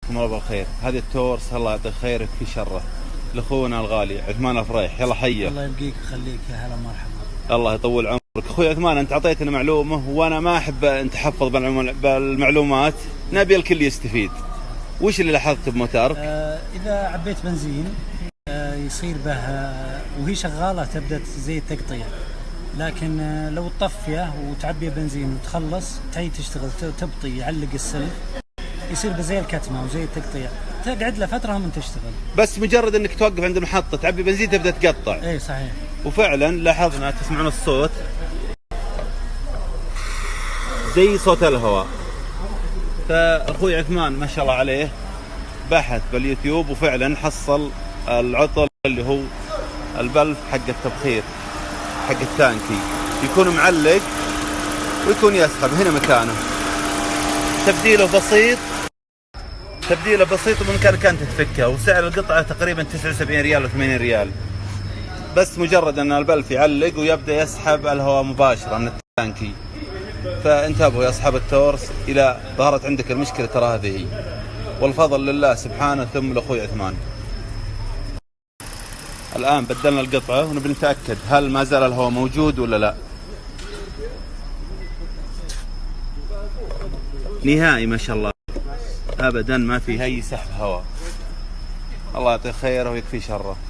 مساكم الله بالخير. هذه التورس الله يعطيه خير في شره لاخونا الغالي عثمان الفريح. يلا حيه. الله يبقيك ويخليك، يا هلا مرحبا. الله يطول عمرك اخوي عثمان. انت اعطيتنا معلومه وانا ما احب ان تحفظ بالمعلومات، نبي الكل يستفيد. وش اللي لاحظته بموتارك؟ اذا عبيت بنزين يصير به وهي شغاله تبدا زي التقطيع، لكن لو تطفيه وتعبي بنزين وتخلص تعيد تشتغل تبطي يعلق السلك يصير زي الكتمه وزي التقطيع، تقعد له فتره من تشتغل. بس مجرد انك توقف عند المحطه تعبي بنزين تبدا تقطع. اي صحيح. وفعلا لاحظنا، تسمعون الصوت زي صوت الهواء. فاخوي عثمان ما شاء الله عليه بحث باليوتيوب وفعلا حصل العطل اللي هو البلف حق التبخير حق التانكي، يكون معلق ويكون يسحب هنا مكانه. تبديله بسيط وبامكانك انت تفكها، وسعر القطعه تقريبا 79 ريال و 80 ريال. بس مجرد ان البلف يعلق ويبدا يسحب الهواء مباشره من التانكي. فانتبهوا يا اصحاب التورس، اذا ظهرت عندك المشكله ترى هذه هي، والفضل لله سبحانه ثم لاخوي عثمان. الان بدلنا القطعه ونبي نتاكد هل ما زال الهواء موجود ولا لا. نهائي ما شاء الله ابدا ما في اي سحب هواء. الله يعطيه خيره ويكفي شره.